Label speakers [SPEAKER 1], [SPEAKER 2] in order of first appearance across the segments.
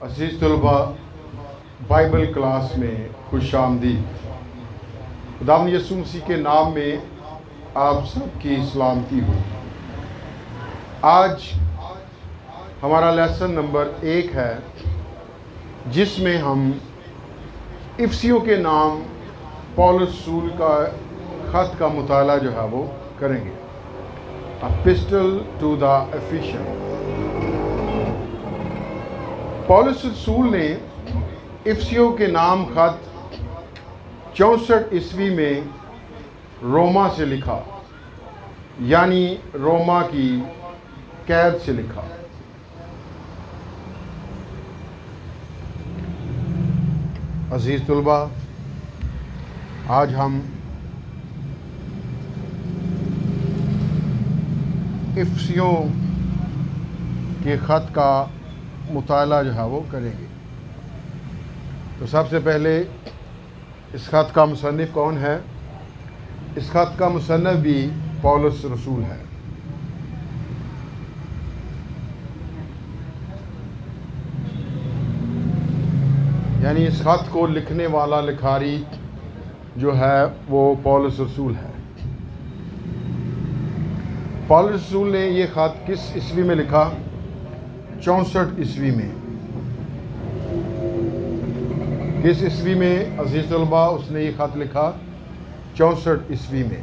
[SPEAKER 1] عزیز طلبہ، Bible class میں خوش آمدید۔ خداوند یسوع مسیح کے نام میں آپ سب کی سلامتی ہو۔ آج ہمارا لیسن نمبر 1 ہے، جس میں ہم افسیوں کے نام پولس رسول کا خط کا مطالعہ جو ہے وہ کریں گے۔ ایپسٹل ٹو دا ایفیشین۔ پولس رسول نے افسیوں کے نام خط 64 عیسوی میں روما سے لکھا، یعنی روما کی قید سے لکھا۔ عزیز طلبہ، آج ہم افسیوں کے خط کا مطالعہ جو ہے وہ کریں گے۔ تو سب سے پہلے اس خط کا مصنف کون ہے؟ اس خط کا مصنف بھی پولس رسول ہے۔ یعنی اس خط کو لکھنے والا لکھاری جو ہے وہ پولس رسول ہے۔ پولس رسول نے یہ خط کس عیسوی میں لکھا؟ 64 عیسوی میں۔ کس عیسوی میں عزیز طلبہ اس نے یہ خط لکھا؟ 64 عیسوی میں۔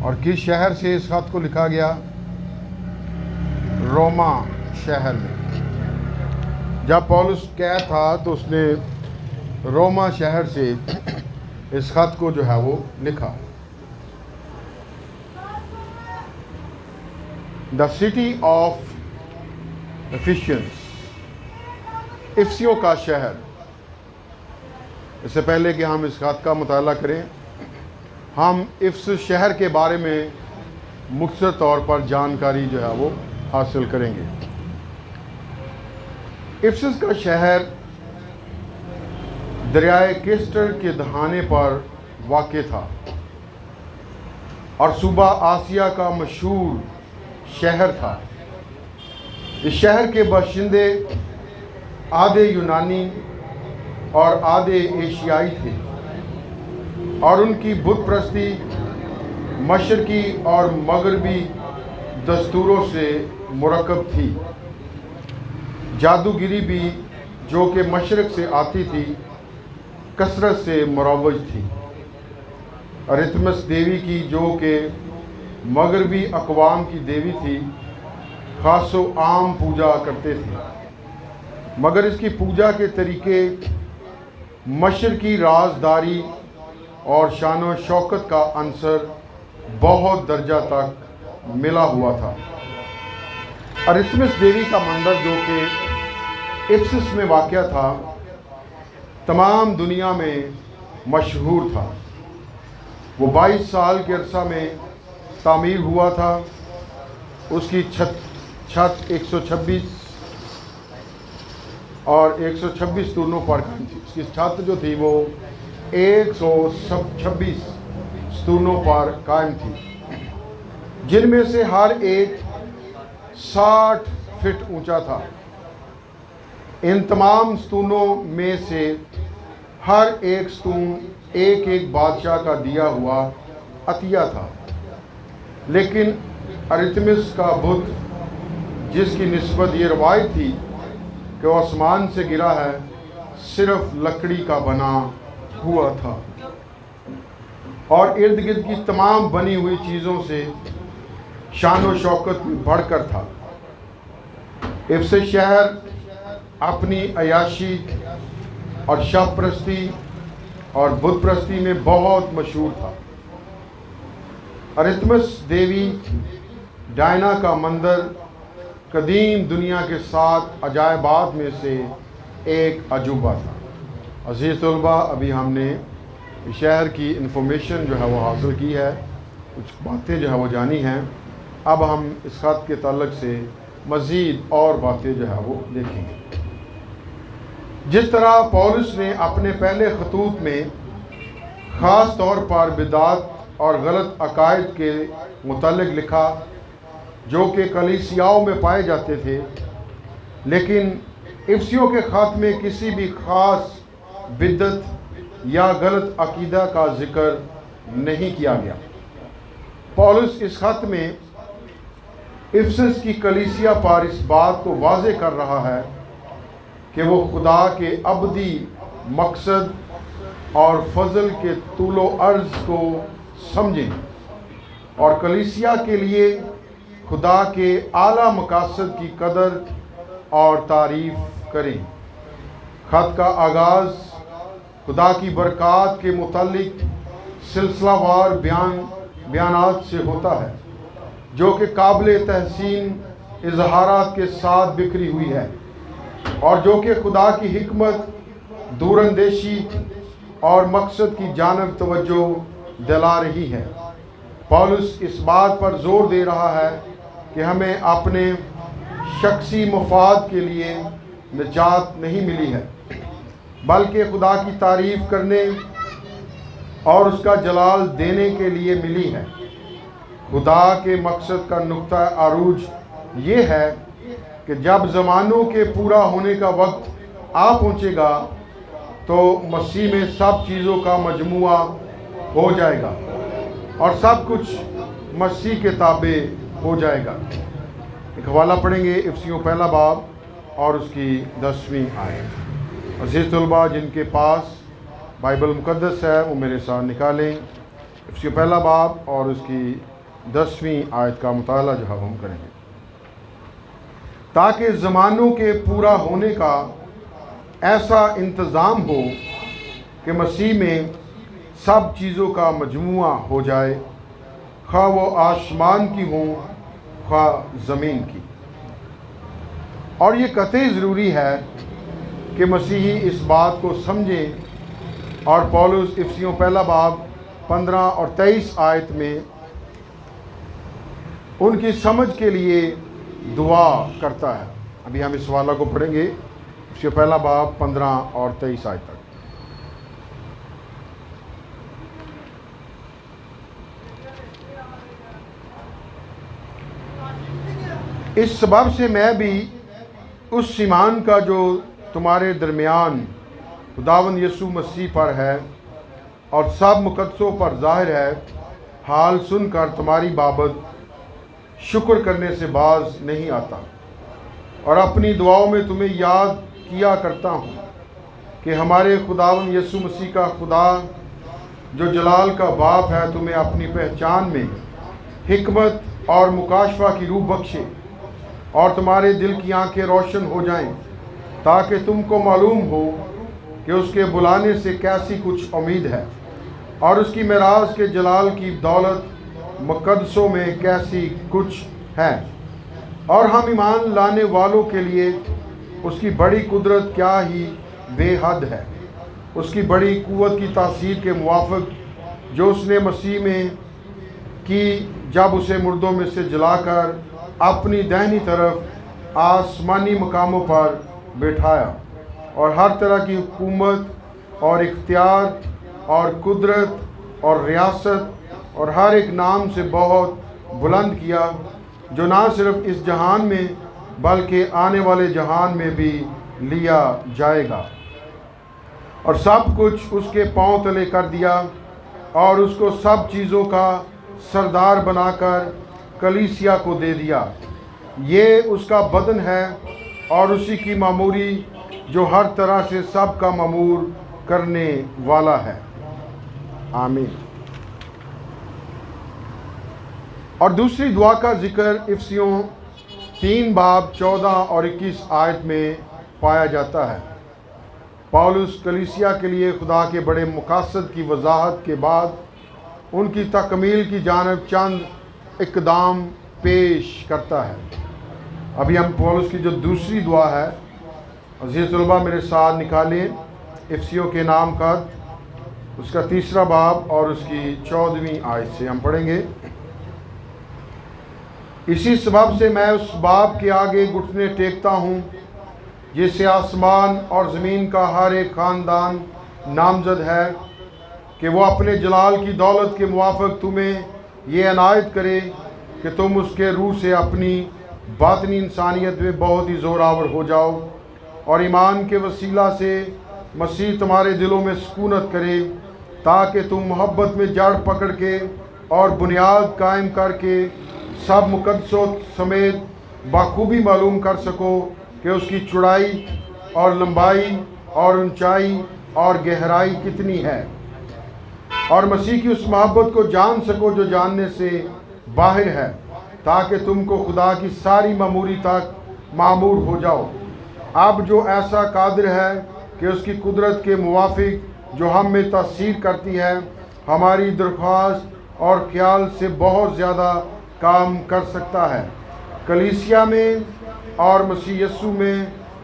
[SPEAKER 1] اور کس شہر سے اس خط کو لکھا گیا؟ روما شہر میں۔ جب پولس قید تھا تو اس نے روما شہر سے اس خط کو جو ہے وہ لکھا۔ دا سٹی آف ایفیشینس، افسیوں کا شہر۔ اس سے پہلے کہ ہم اس خط کا مطالعہ کریں، ہم افسس شہر کے بارے میں مختصر طور پر جانکاری جو ہے وہ حاصل کریں گے۔ افسس کا شہر دریائے کیسٹر کے دہانے پر واقع تھا اور صوبہ آسیا کا مشہور شہر تھا۔ اس شہر کے باشندے آدھے یونانی اور آدھے ایشیائی تھے، اور ان کی بت پرستی مشرقی اور مغربی دستوروں سے مرکب تھی۔ جادوگری بھی جو کہ مشرق سے آتی تھی کثرت سے مروج تھی۔ ارتمس دیوی کی جو کہ مغربی اقوام کی دیوی تھی، خاص و عام پوجا کرتے تھے، مگر اس کی پوجا کے طریقے مشرقی رازداری اور شان و شوکت کا عنصر بہت درجہ تک ملا ہوا تھا۔ ارتمس دیوی کا مندر جو کہ افسس میں واقع تھا، تمام دنیا میں مشہور تھا۔ وہ 22 سال کے عرصہ میں تعمیر ہوا تھا۔ اس کی چھت 126 اور 126 ستونوں پر قائم تھی۔ اس کی چھت جو تھی وہ 126 ستونوں پر قائم تھی، جن میں سے ہر ایک 60 فٹ اونچا تھا۔ ان تمام ستونوں میں سے ہر ایک ستون ایک ایک بادشاہ کا دیا ہوا عطیہ تھا، لیکن ارتمس کا بت، جس کی نسبت یہ روایت تھی کہ وہ آسمان سے گرا ہے، صرف لکڑی کا بنا ہوا تھا اور ارد گرد کی تمام بنی ہوئی چیزوں سے شان و شوکت میں بڑھ کر تھا۔ افسس شہر اپنی عیاشی اور شب پرستی اور بت پرستی میں بہت مشہور تھا۔ ارتمس دیوی ڈائنا کا مندر قدیم دنیا کے 7 عجائبات میں سے ایک عجوبہ تھا۔ عزیز طلبہ، ابھی ہم نے شہر کی انفارمیشن جو ہے وہ حاصل کی ہے، کچھ باتیں جو ہے وہ جانی ہیں۔ اب ہم اس خط کے تعلق سے مزید اور باتیں جو ہے وہ دیکھیں گے۔ جس طرح پولس نے اپنے پہلے خطوط میں خاص طور پر بدعت اور غلط عقائد کے متعلق لکھا جو کہ کلیسیاؤں میں پائے جاتے تھے، لیکن افسیوں کے خط میں کسی بھی خاص بدعت یا غلط عقیدہ کا ذکر نہیں کیا گیا۔ پولس اس خط میں افسس کی کلیسیا پر اس بات کو واضح کر رہا ہے کہ وہ خدا کے ابدی مقصد اور فضل کے طول و عرض کو سمجھیں اور کلیسیا کے لیے خدا کے اعلیٰ مقاصد کی قدر اور تعریف کریں۔ خط کا آغاز خدا کی برکات کے متعلق سلسلہ وار بیانات سے ہوتا ہے جو کہ قابل تحسین اظہارات کے ساتھ بکھری ہوئی ہے اور جو کہ خدا کی حکمت، دور اندیشی اور مقصد کی جانب توجہ دلا رہی ہے۔ پولس اس بات پر زور دے رہا ہے کہ ہمیں اپنے شخصی مفاد کے لیے نجات نہیں ملی ہے بلکہ خدا کی تعریف کرنے اور اس کا جلال دینے کے لیے ملی ہے۔ خدا کے مقصد کا نقطہ عروج یہ ہے کہ جب زمانوں کے پورا ہونے کا وقت آ پہنچے گا تو مسیح میں سب چیزوں کا مجموعہ ہو جائے گا اور سب کچھ مسیح کے تابع ہو جائے گا۔ ایک حوالہ پڑھیں گے، افسیوں پہلا باب اور اس کی 10ویں آیت۔ عزیز طلباء جن کے پاس بائبل مقدس ہے وہ میرے ساتھ نکالیں۔ افسیوں پہلا باب اور اس کی 10ویں آیت کا مطالعہ جو ہم کریں گے۔ تاکہ زمانوں کے پورا ہونے کا ایسا انتظام ہو کہ مسیح میں سب چیزوں کا مجموعہ ہو جائے، خواہ وہ آسمان کی ہوں خواہ زمین کی۔ اور یہ قطعی ضروری ہے کہ مسیحی اس بات کو سمجھیں، اور پولس افسیوں پہلا باب 15 اور 23 آیت میں ان کی سمجھ کے لیے دعا کرتا ہے۔ ابھی ہم اس حوالہ کو پڑھیں گے، افسیوں پہلا باب 15 اور 23 آیت تک۔ اس سبب سے میں بھی اس ایمان کا جو تمہارے درمیان خداوند یسوع مسیح پر ہے اور سب مقدسوں پر ظاہر ہے، حال سن کر تمہاری بابت شکر کرنے سے باز نہیں آتا، اور اپنی دعاؤں میں تمہیں یاد کیا کرتا ہوں کہ ہمارے خداوند یسوع مسیح کا خدا جو جلال کا باپ ہے تمہیں اپنی پہچان میں حکمت اور مکاشفہ کی روح بخشے اور تمہارے دل کی آنکھیں روشن ہو جائیں، تاکہ تم کو معلوم ہو کہ اس کے بلانے سے کیسی کچھ امید ہے اور اس کی میراث کے جلال کی دولت مقدسوں میں کیسی کچھ ہے، اور ہم ایمان لانے والوں کے لیے اس کی بڑی قدرت کیا ہی بے حد ہے، اس کی بڑی قوت کی تاثیر کے موافق جو اس نے مسیح میں کی جب اسے مردوں میں سے جلا کر اپنی دہنی طرف آسمانی مقاموں پر بٹھایا، اور ہر طرح کی حکومت اور اختیار اور قدرت اور ریاست اور ہر ایک نام سے بہت بلند کیا، جو نہ صرف اس جہان میں بلکہ آنے والے جہان میں بھی لیا جائے گا، اور سب کچھ اس کے پاؤں تلے کر دیا، اور اس کو سب چیزوں کا سردار بنا کر کلیسیا کو دے دیا۔ یہ اس کا بدن ہے اور اسی کی معموری جو ہر طرح سے سب کا معمور کرنے والا ہے۔ آمین۔ اور دوسری دعا کا ذکر افسیوں 3 باب 14 اور 21 آیت میں پایا جاتا ہے۔ پولس کلیسیا کے لیے خدا کے بڑے مقاصد کی وضاحت کے بعد ان کی تکمیل کی جانب چند اقدام پیش کرتا ہے۔ ابھی ہم پولس کی جو دوسری دعا ہے، عزیز طلباء میرے ساتھ نکالیں، افسیوں کے نام خط اس کا 3 باب اور اس کی 14ویں آیت سے ہم پڑھیں گے۔ اسی سبب سے میں اس باپ کے آگے گھٹنے ٹیکتا ہوں جس سے آسمان اور زمین کا ہر ایک خاندان نامزد ہے، کہ وہ اپنے جلال کی دولت کے موافق تمہیں یہ عنایت کرے کہ تم اس کے روح سے اپنی باطنی انسانیت میں بہت ہی زوراور ہو جاؤ، اور ایمان کے وسیلہ سے مسیح تمہارے دلوں میں سکونت کرے، تاکہ تم محبت میں جڑ پکڑ کے اور بنیاد قائم کر کے سب مقدسوں سمیت بخوبی معلوم کر سکو کہ اس کی چوڑائی اور لمبائی اور اونچائی اور گہرائی کتنی ہے، اور مسیح کی اس محبت کو جان سکو جو جاننے سے باہر ہے، تاکہ تم کو خدا کی ساری معموری تک معمور ہو جاؤ۔ اب جو ایسا قادر ہے کہ اس کی قدرت کے موافق جو ہم میں تاثیر کرتی ہے، ہماری درخواست اور خیال سے بہت زیادہ کام کر سکتا ہے، کلیسیا میں اور مسیح یسوع میں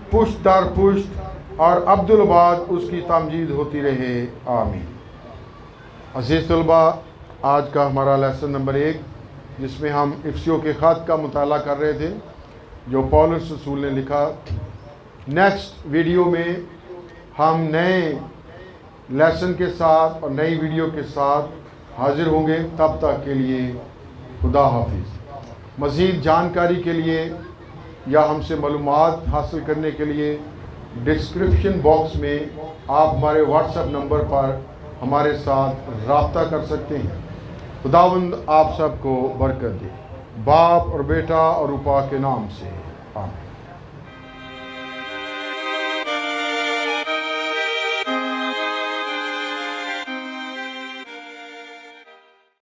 [SPEAKER 1] پشت در پشت اور عبدالباد اس کی تمجید ہوتی رہے، آمین۔ عزیز طلباء، آج کا ہمارا لیسن نمبر 1 جس میں ہم افسیوں کے خط کا مطالعہ کر رہے تھے جو پولس رسول نے لکھا۔ نیکسٹ ویڈیو میں ہم نئے لیسن کے ساتھ اور نئی ویڈیو کے ساتھ حاضر ہوں گے، تب تک کے لیے خدا حافظ۔ مزید جانکاری کے لیے یا ہم سے معلومات حاصل کرنے کے لیے ڈسکرپشن باکس میں آپ ہمارے واٹس ایپ نمبر پر ہمارے ساتھ رابطہ کر سکتے ہیں۔ خداوند آپ سب کو برکت دے، باپ اور بیٹا اور روح کے نام سے، آمین۔